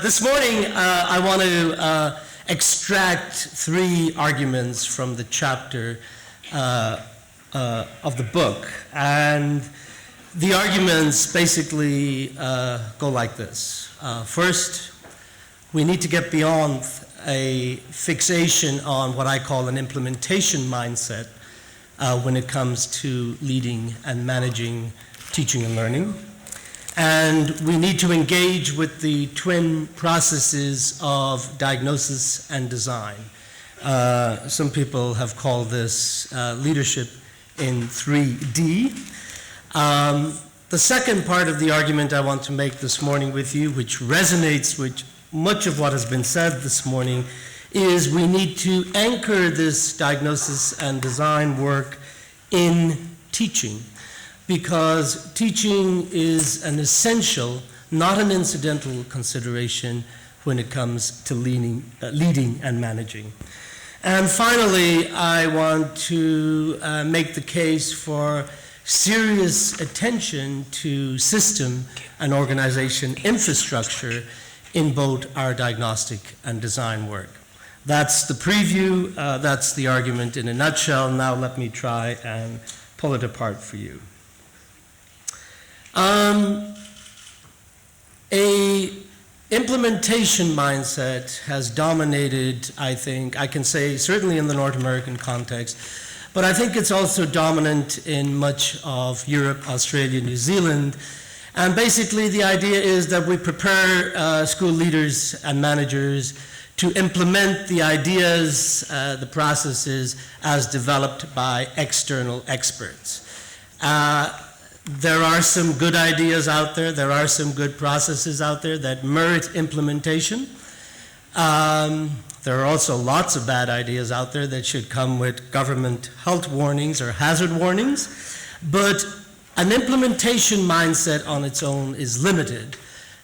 This morning, I want to extract three arguments from the chapter of the book. And the arguments basically go like this. First, we need to get beyond a fixation on what I call an implementation mindset when it comes to leading and managing teaching and learning. And we need to engage with the twin processes of diagnosis and design. Some people have called this leadership in 3D. The second part of the argument I want to make this morning with you, which resonates with much of what has been said this morning, is we need to anchor this diagnosis and design work in teaching, because teaching is an essential, not an incidental consideration when it comes to leading and managing. And finally, I want to make the case for serious attention to system and organization infrastructure in both our diagnostic and design work. That's the preview, that's the argument in a nutshell. Now let me try and pull it apart for you. A implementation mindset has dominated, I think, I can say certainly in the North American context, but I think it's also dominant in much of Europe, Australia, New Zealand. And basically the idea is that we prepare school leaders and managers to implement the ideas, the processes as developed by external experts. There are some good ideas out there. There are some good processes out there that merit implementation. There are also lots of bad ideas out there that should come with government health warnings or hazard warnings. But an implementation mindset on its own is limited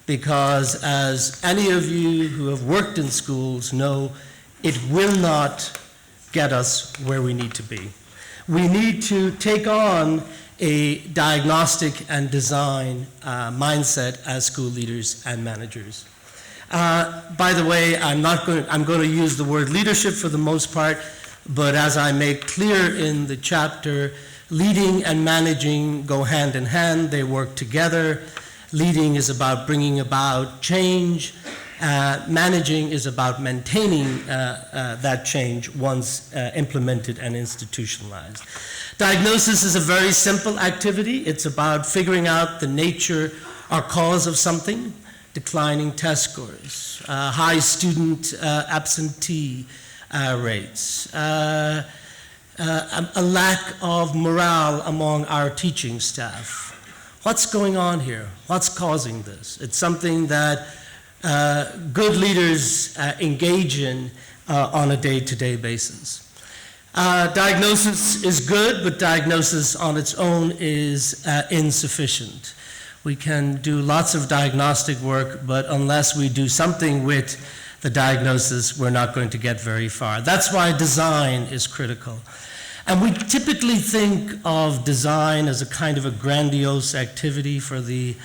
because, as any of you who have worked in schools know, it will not get us where we need to be. We need to take on a diagnostic and design mindset as school leaders and managers. By the way, I'm going to use the word leadership for the most part, but as I make clear in the chapter, leading and managing go hand in hand. They work together. Leading is about bringing about change. Managing is about maintaining that change once implemented and institutionalized. Diagnosis is a very simple activity. It's about figuring out the nature or cause of something: declining test scores, high student absentee rates, a lack of morale among our teaching staff. What's going on here? What's causing this? It's something that good leaders engage in on a day-to-day basis. Diagnosis is good, but diagnosis on its own is insufficient. We can do lots of diagnostic work, but unless we do something with the diagnosis, we're not going to get very far. That's why design is critical. And we typically think of design as a kind of a grandiose activity for the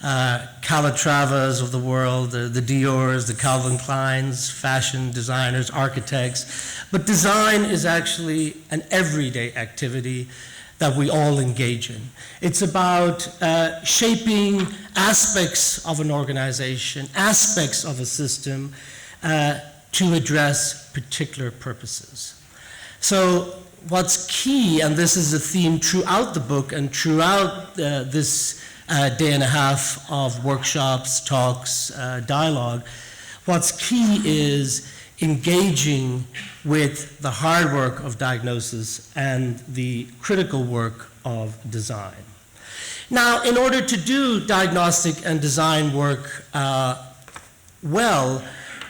Calatravas of the world, the Diors, the Calvin Kleins, fashion designers, architects. But design is actually an everyday activity that we all engage in. It's about shaping aspects of an organization, aspects of a system to address particular purposes. So what's key, and this is a theme throughout the book and throughout this day and a half of workshops, talks, dialogue, what's key is engaging with the hard work of diagnosis and the critical work of design. Now, in order to do diagnostic and design work well,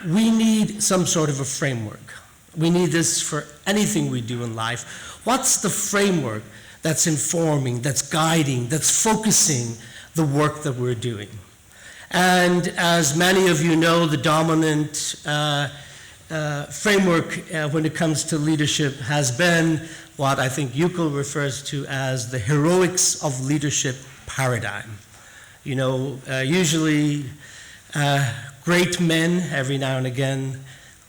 we need some sort of a framework. We need this for anything we do in life. What's the framework that's informing, that's guiding, that's focusing the work that we're doing? And as many of you know, the dominant framework when it comes to leadership has been what I think Yukel refers to as the heroics of leadership paradigm. You know, usually Great men, every now and again,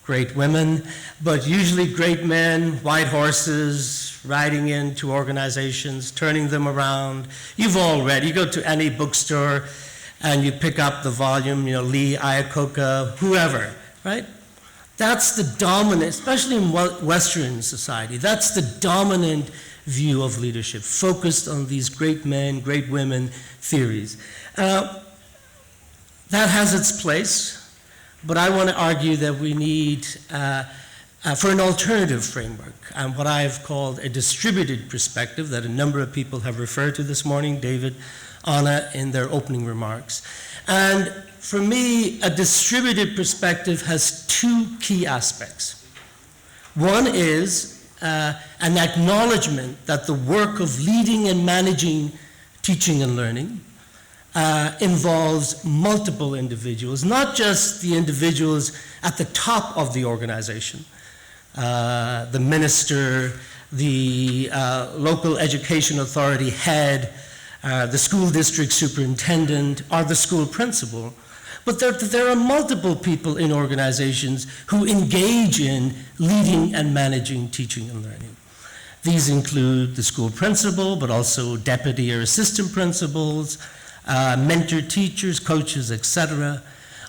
great women, but usually great men, white horses, riding into organizations, turning them around. You've all read, you go to any bookstore and you pick up the volume, Lee Iacocca, whoever, right? That's the dominant, especially in Western society, that's the dominant view of leadership, focused on these great men, great women theories. That has its place, but I want to argue that we need, for an alternative framework, and what I've called a distributed perspective that a number of people have referred to this morning, David, Anna, in their opening remarks. And for me, a distributed perspective has two key aspects. One is an acknowledgement that the work of leading and managing teaching and learning involves multiple individuals, not just the individuals at the top of the organization, the minister, the local education authority head, the school district superintendent, or the school principal, but there are multiple people in organizations who engage in leading and managing teaching and learning. These include the school principal, but also deputy or assistant principals, mentor teachers, coaches, etc.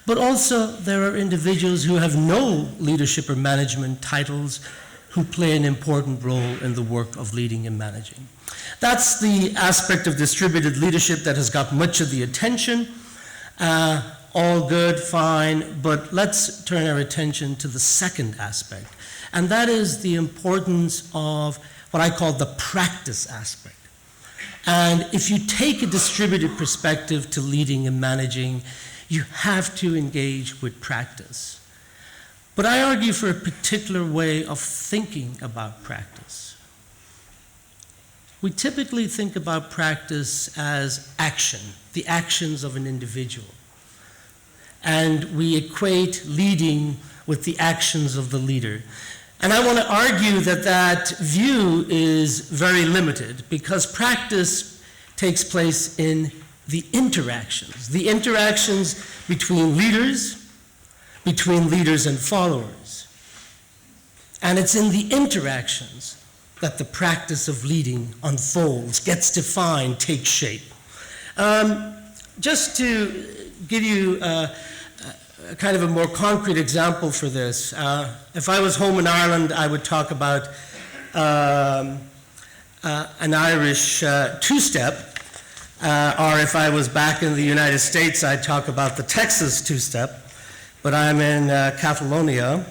But also there are individuals who have no leadership or management titles who play an important role in the work of leading and managing. That's the aspect of distributed leadership that has got much of the attention. All good, fine, but let's turn our attention to the second aspect, and that is the importance of what I call the practice aspect. And if you take a distributed perspective to leading and managing, you have to engage with practice. But I argue for a particular way of thinking about practice. We typically think about practice as action, the actions of an individual. And we equate leading with the actions of the leader. And I want to argue that that view is very limited because practice takes place in the interactions between leaders and followers. And it's in the interactions that the practice of leading unfolds, gets defined, takes shape. Just to give you kind of a more concrete example for this. If I was home in Ireland, I would talk about an Irish two-step, or if I was back in the United States, I'd talk about the Texas two-step, but I'm in Catalonia,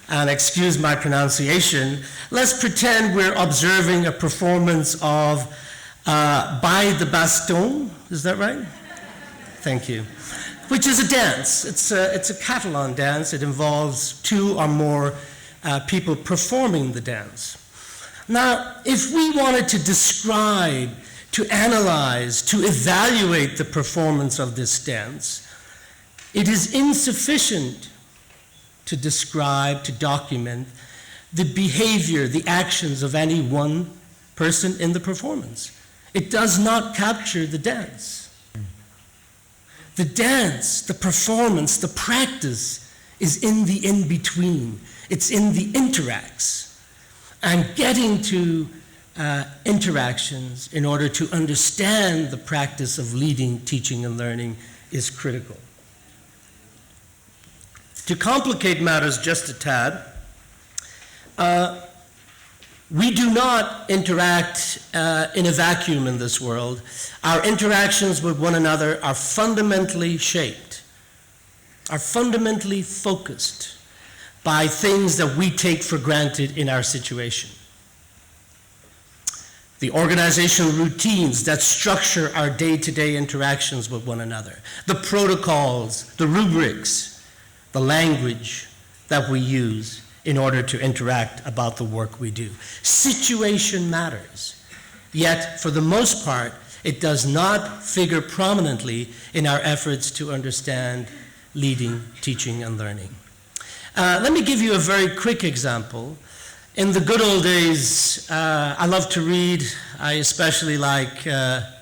and excuse my pronunciation, let's pretend we're observing a performance of By the Baston, is that right? Thank you. Which is a dance. It's a Catalan dance. It involves two or more people performing the dance. Now, if we wanted to describe, to analyze, to evaluate the performance of this dance, it is insufficient to describe, to document the behavior, the actions of any one person in the performance. It does not capture the dance. The dance, the performance, the practice is in the in-between. It's in the interacts. And getting to interactions in order to understand the practice of leading, teaching, and learning is critical. To complicate matters just a tad, we do not interact in a vacuum in this world. Our interactions with one another are fundamentally shaped, are fundamentally focused by things that we take for granted in our situation. The organizational routines that structure our day-to-day interactions with one another, the protocols, the rubrics, the language that we use in order to interact about the work we do. Situation matters, yet for the most part, it does not figure prominently in our efforts to understand leading, teaching, and learning. Let me give you a very quick example. In the good old days, I love to read. I especially like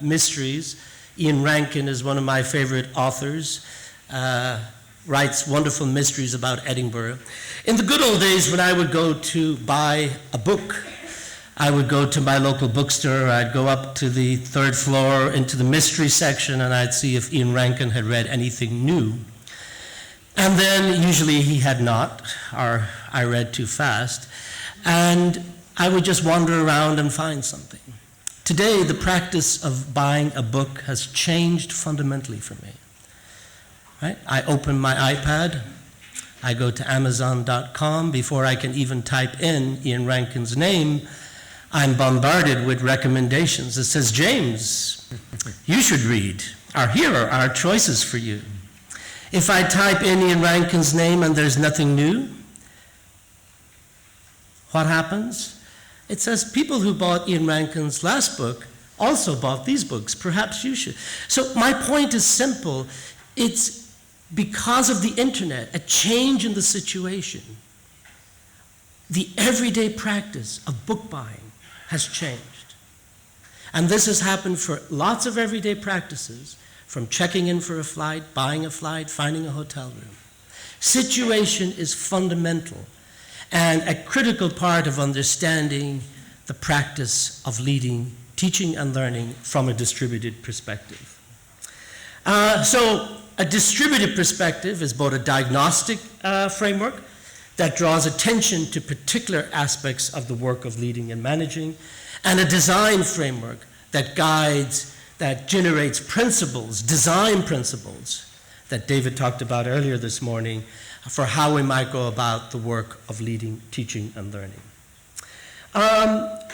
mysteries. Ian Rankin is one of my favorite authors. writes wonderful mysteries about Edinburgh. In the good old days, when I would go to buy a book, I would go to my local bookstore, I'd go up to the third floor into the mystery section, and I'd see if Ian Rankin had read anything new. And then usually he had not, or I read too fast, and I would just wander around and find something. Today, the practice of buying a book has changed fundamentally for me. Right? I open my iPad, I go to amazon.com. Before I can even type in Ian Rankin's name, I'm bombarded with recommendations. It says, James, you should read. Here are our choices for you. If I type in Ian Rankin's name and there's nothing new, what happens? It says people who bought Ian Rankin's last book also bought these books. Perhaps you should. So my point is simple. It's because of the internet, a change in the situation. The everyday practice of book buying has changed. And this has happened for lots of everyday practices, from checking in for a flight, buying a flight, finding a hotel room. Situation is fundamental and a critical part of understanding the practice of leading, teaching and learning from a distributed perspective. So a distributed perspective is both a diagnostic framework that draws attention to particular aspects of the work of leading and managing, and a design framework that guides, that generates principles, design principles, that David talked about earlier this morning, for how we might go about the work of leading, teaching, and learning.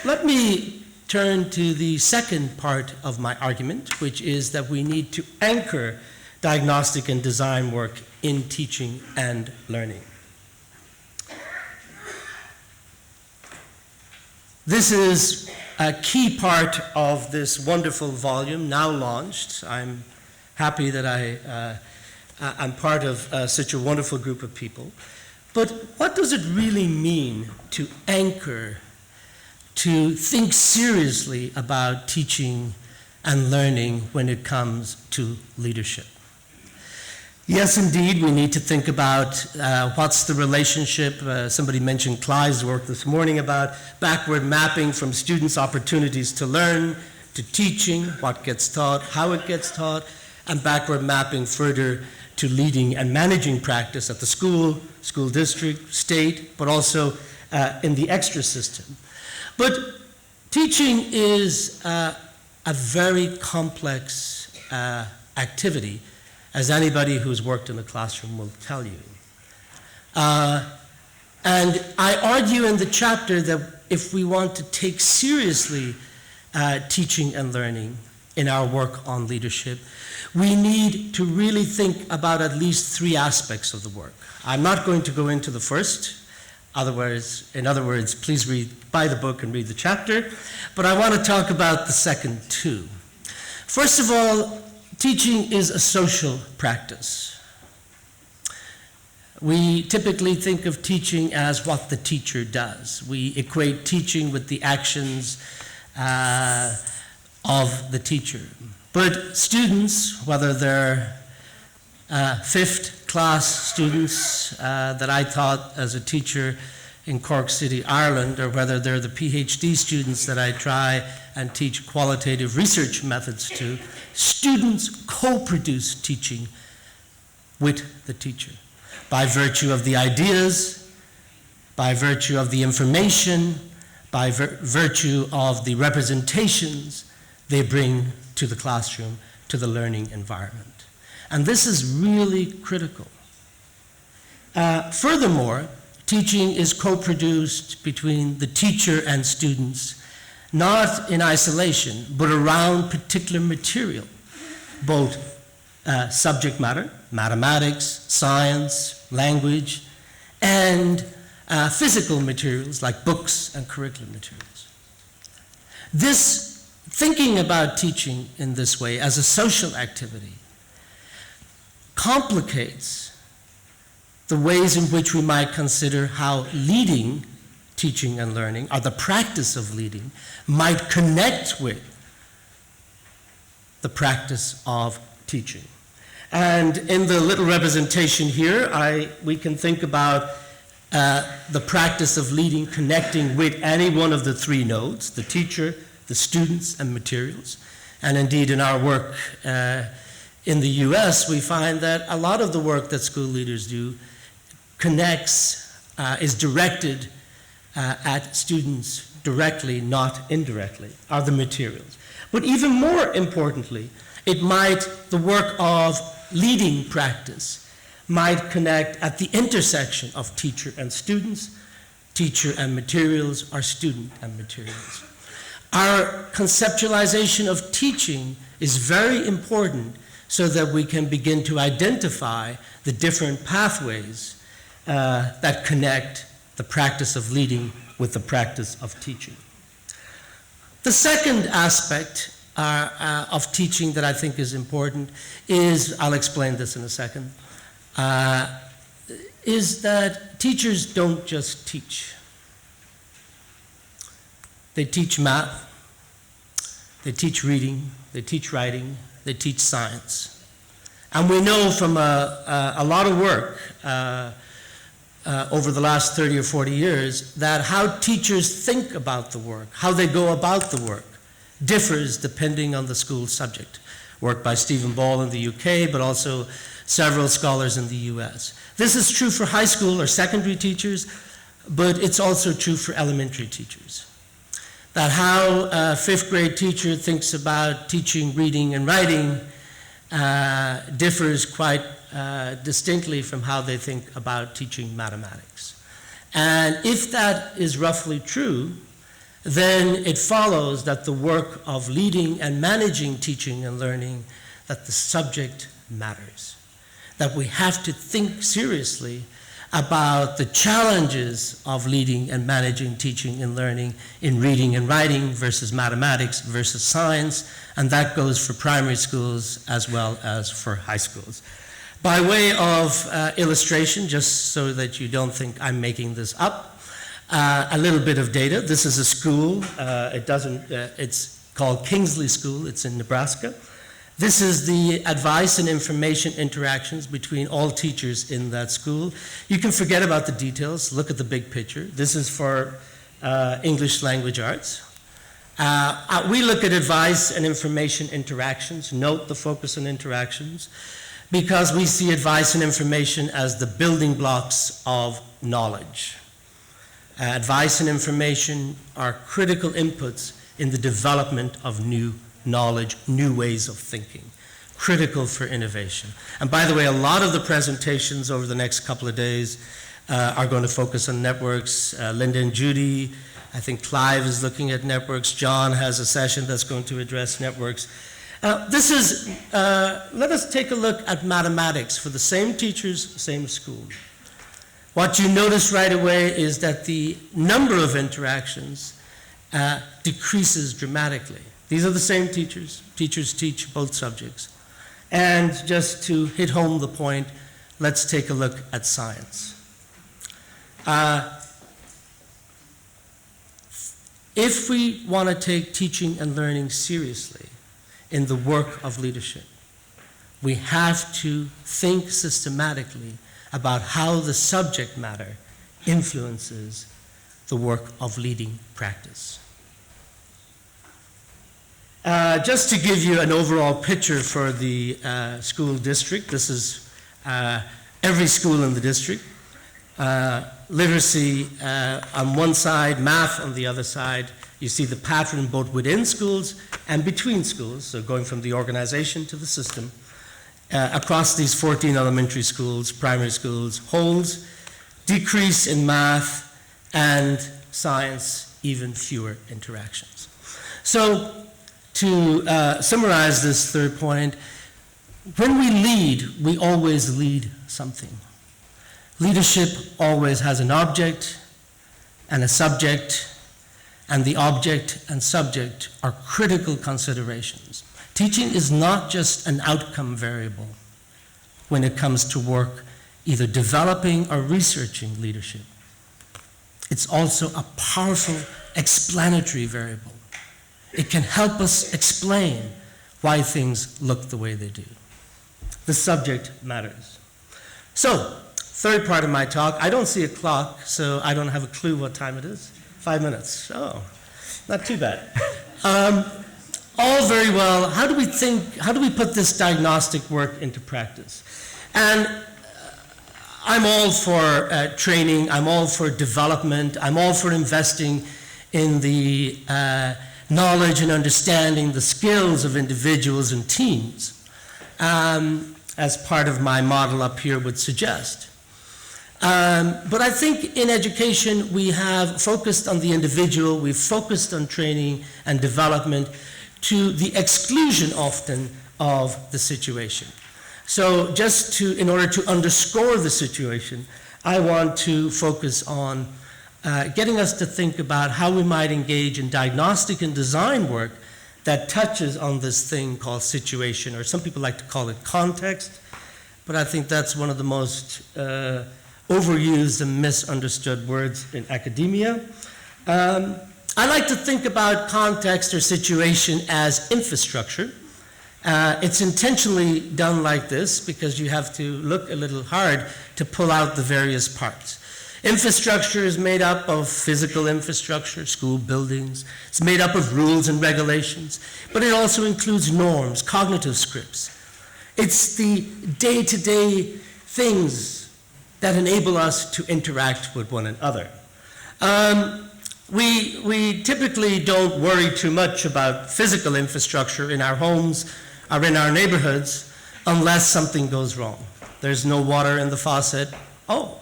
Let me turn to the second part of my argument, which is that we need to anchor diagnostic and design work in teaching and learning. This is a key part of this wonderful volume, now launched. I'm happy that I'm part of such a wonderful group of people. But what does it really mean to anchor, to think seriously about teaching and learning when it comes to leadership? Yes, indeed, we need to think about what's the relationship. Somebody mentioned Clive's work this morning about backward mapping from students' opportunities to learn, to teaching, what gets taught, how it gets taught, and backward mapping further to leading and managing practice at the school, school district, state, but also in the extra system. But teaching is a very complex activity, as anybody who's worked in the classroom will tell you. And I argue in the chapter that if we want to take seriously teaching and learning in our work on leadership, we need to really think about at least three aspects of the work. I'm not going to go into the first. In other words, please buy the book and read the chapter. But I want to talk about the second two. First of all, teaching is a social practice. We typically think of teaching as what the teacher does. We equate teaching with the actions of the teacher. But students, whether they're fifth class students that I taught as a teacher in Cork City, Ireland, or whether they're the PhD students that I try and teach qualitative research methods to, students co-produce teaching with the teacher by virtue of the ideas, by virtue of the information, by virtue of the representations they bring to the classroom, to the learning environment. And this is really critical. Furthermore, teaching is co-produced between the teacher and students, not in isolation, but around particular material, both subject matter, mathematics, science, language, and physical materials like books and curriculum materials. This thinking about teaching in this way as a social activity complicates the ways in which we might consider how leading, teaching and learning, or the practice of leading, might connect with the practice of teaching. And in the little representation here, we can think about the practice of leading, connecting with any one of the three nodes, the teacher, the students, and materials. And indeed, in our work in the US, we find that a lot of the work that school leaders do is directed at students directly, not indirectly, are the materials. But even more importantly, the work of leading practice might connect at the intersection of teacher and students, teacher and materials, or student and materials. Our conceptualization of teaching is very important so that we can begin to identify the different pathways that connect the practice of leading with the practice of teaching. The second aspect of teaching that I think is important is, I'll explain this in a second, is that teachers don't just teach. They teach math, they teach reading, they teach writing, they teach science. And we know from a lot of work over the last 30 or 40 years that how teachers think about the work, how they go about the work, differs depending on the school subject. Work by Stephen Ball in the UK, but also several scholars in the US. This is true for high school or secondary teachers, but it's also true for elementary teachers. That how a fifth grade teacher thinks about teaching reading and writing differs quite distinctly from how they think about teaching mathematics. And if that is roughly true, then it follows that the work of leading and managing teaching and learning, that the subject matters. That we have to think seriously about the challenges of leading and managing teaching and learning in reading and writing versus mathematics versus science, and that goes for primary schools as well as for high schools. By way of illustration, just so that you don't think I'm making this up, a little bit of data. This is a school. It's called Kingsley School. It's in Nebraska. This is the advice and information interactions between all teachers in that school. You can forget about the details. Look at the big picture. This is for English language arts. We look at advice and information interactions. Note the focus on interactions, because we see advice and information as the building blocks of knowledge. Advice and information are critical inputs in the development of new knowledge, new ways of thinking, critical for innovation. And by the way, a lot of the presentations over the next couple of days are going to focus on networks. Linda and Judy, I think Clive is looking at networks. John has a session that's going to address networks. Let us take a look at mathematics for the same teachers, same school. What you notice right away is that the number of interactions decreases dramatically. These are the same teachers. Teachers teach both subjects. And just to hit home the point, let's take a look at science. If we want to take teaching and learning seriously in the work of leadership, we have to think systematically about how the subject matter influences the work of leading practice. Just to give you an overall picture for the school district, this is every school in the district. Literacy on one side, math on the other side. You see the pattern both within schools and between schools, so going from the organization to the system. Across these 14 elementary schools, primary schools, holds decrease in math and science, even fewer interactions. So to summarize this third point, when we lead, we always lead something. Leadership always has an object and a subject, and the object and subject are critical considerations. Teaching is not just an outcome variable when it comes to work either developing or researching leadership. It's also a powerful explanatory variable. It can help us explain why things look the way they do. the subject matters. So, third part of my talk, I don't see a clock, so I don't have a clue what time it is. 5 minutes. Oh, not too bad. All very well. How do we put this diagnostic work into practice? And I'm all for training, I'm all for development, I'm all for investing in the knowledge and understanding, the skills of individuals and teams, as part of my model up here would suggest. But I think in education we have focused on the individual, we've focused on training and development to the exclusion often of the situation. So just in order to underscore the situation, I want to focus on getting us to think about how we might engage in diagnostic and design work that touches on this thing called situation, or some people like to call it context, but I think that's one of the most overused and misunderstood words in academia. I like to think about context or situation as infrastructure. It's intentionally done like this because you have to look a little hard to pull out the various parts. Infrastructure is made up of physical infrastructure, school buildings. It's made up of rules and regulations, but it also includes norms, cognitive scripts. It's the day-to-day things that enable us to interact with one another. We typically don't worry too much about physical infrastructure in our homes or in our neighborhoods unless something goes wrong. There's no water in the faucet. Oh,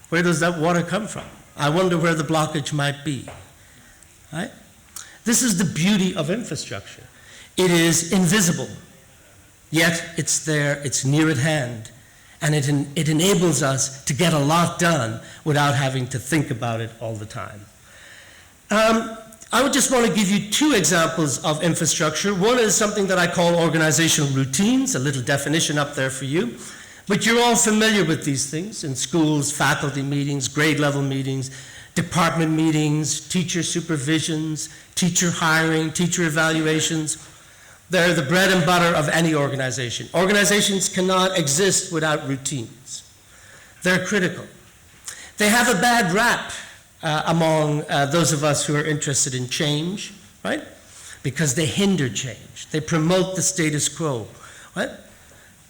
where does that water come from? I wonder where the blockage might be. Right? This is the beauty of infrastructure. It is invisible, yet it's there, it's near at hand, and it enables us to get a lot done without having to think about it all the time. I would just want to give you two examples of infrastructure. One is something that I call organizational routines, a little definition up there for you. But you're all familiar with these things in schools, faculty meetings, grade level meetings, department meetings, teacher supervisions, teacher hiring, teacher evaluations. They're the bread and butter of any organization. Organizations cannot exist without routines. They're critical. They have a bad rap among those of us who are interested in change, right? Because they hinder change. They promote the status quo, right?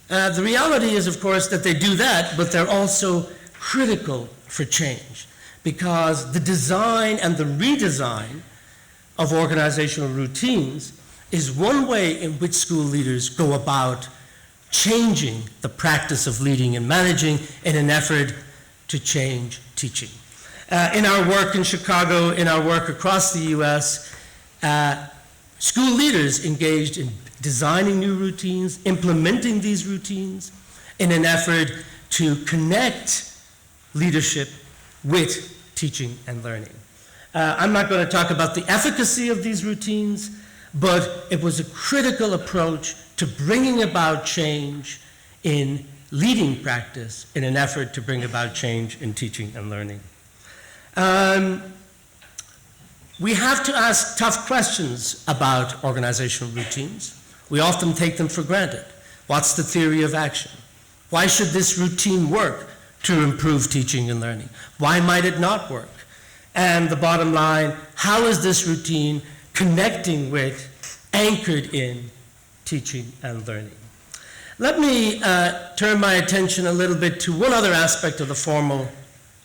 The reality is, of course, that they do that, but they're also critical for change because the design and the redesign of organizational routines is one way in which school leaders go about changing the practice of leading and managing in an effort to change teaching. In our work in Chicago, in our work across the US, school leaders engaged in designing new routines, implementing these routines in an effort to connect leadership with teaching and learning. I'm not going to talk about the efficacy of these routines, but it was a critical approach to bringing about change in leading practice in an effort to bring about change in teaching and learning. We have to ask tough questions about organizational routines. We often take them for granted. What's the theory of action? Why should this routine work to improve teaching and learning? Why might it not work? And the bottom line, how is this routine connecting with, anchored in teaching and learning? Let me turn my attention a little bit to one other aspect of the formal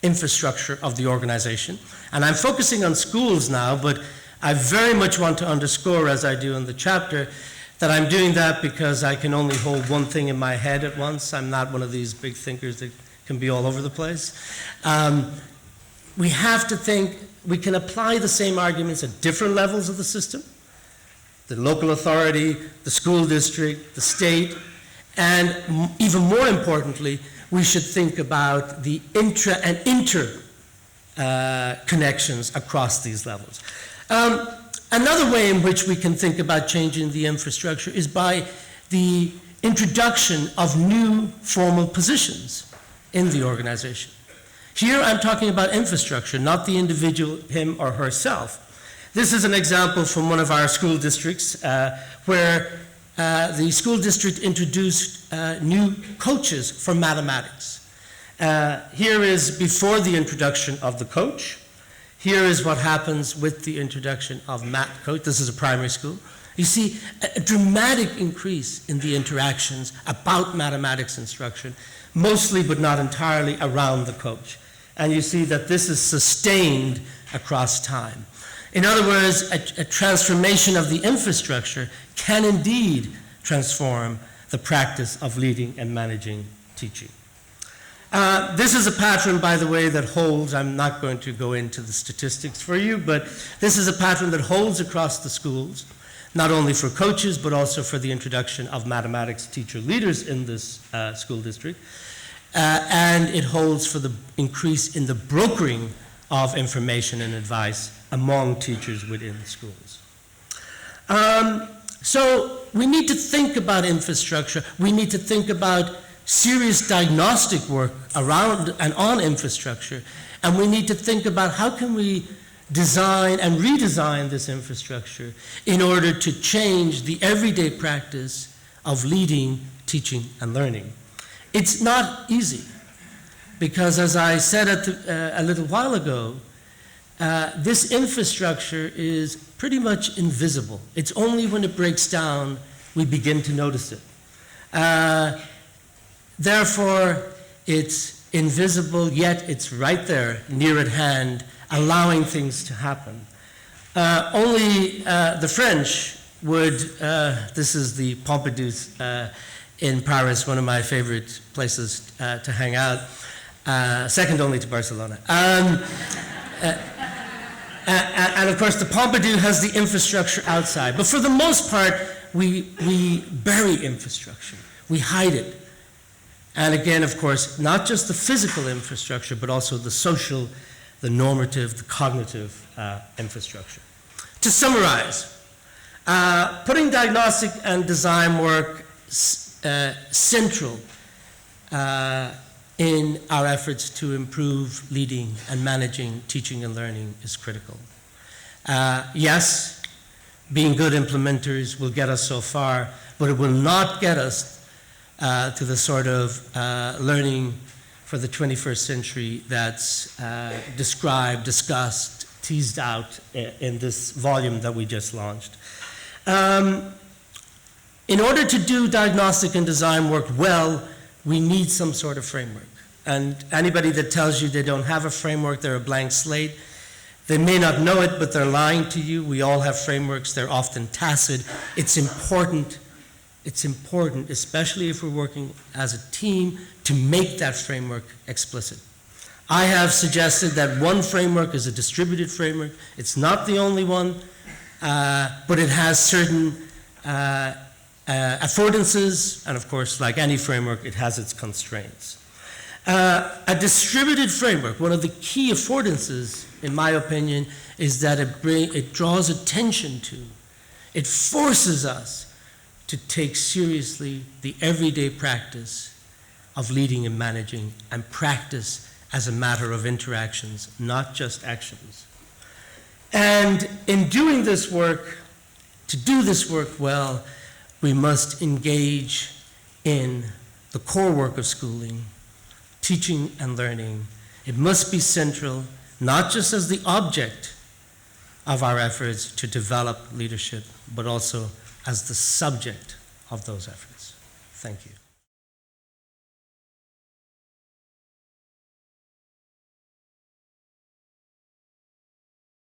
infrastructure of the organization. And I'm focusing on schools now, but I very much want to underscore, as I do in the chapter, that I'm doing that because I can only hold one thing in my head at once. I'm not one of these big thinkers that can be all over the place. We have to think, we can apply the same arguments at different levels of the system, the local authority, the school district, the state, and even more importantly, we should think about the intra and inter connections across these levels. Another way in which we can think about changing the infrastructure is by the introduction of new formal positions in the organization. Here I'm talking about infrastructure, not the individual, him or herself. This is an example from one of our school districts where the school district introduced new coaches for mathematics. Here is before the introduction of the coach. Here is what happens with the introduction of math coach. This is a primary school. You see a dramatic increase in the interactions about mathematics instruction, mostly but not entirely around the coach. And you see that this is sustained across time. In other words, a transformation of the infrastructure can indeed transform the practice of leading and managing teaching. This is a pattern, by the way, that holds. I'm not going to go into the statistics for you, but this is a pattern that holds across the schools, not only for coaches, but also for the introduction of mathematics teacher leaders in this school district. And it holds for the increase in the brokering of information and advice among teachers within schools. So we need to think about infrastructure. We need to think about serious diagnostic work around and on infrastructure. And we need to think about how can we design and redesign this infrastructure in order to change the everyday practice of leading, teaching, and learning. It's not easy, because as I said a little while ago, this infrastructure is pretty much invisible. It's only when it breaks down we begin to notice it. Therefore, it's invisible, yet it's right there, near at hand, allowing things to happen. Only the French would, this is the Pompidou's in Paris, one of my favorite places to hang out, second only to Barcelona. And of course, the Pompidou has the infrastructure outside. But for the most part, we bury infrastructure. We hide it. And again, of course, not just the physical infrastructure, but also the social, the normative, the cognitive infrastructure. To summarize, putting diagnostic and design work central in our efforts to improve leading and managing teaching and learning is critical. Yes, being good implementers will get us so far, but it will not get us to the sort of learning for the 21st century that's described, discussed, teased out in this volume that we just launched. In order to do diagnostic and design work well, we need some sort of framework. And anybody that tells you they don't have a framework, they're a blank slate. They may not know it, but they're lying to you. We all have frameworks. They're often tacit. It's important, especially if we're working as a team, to make that framework explicit. I have suggested that one framework is a distributed framework. It's not the only one, but it has certain affordances, and of course, like any framework, it has its constraints. A distributed framework, one of the key affordances, in my opinion, is that it draws attention to, it forces us to take seriously the everyday practice of leading and managing, and practice as a matter of interactions, not just actions. And in doing this work, to do this work well, we must engage in the core work of schooling, teaching and learning. It must be central, not just as the object of our efforts to develop leadership, but also as the subject of those efforts. Thank you.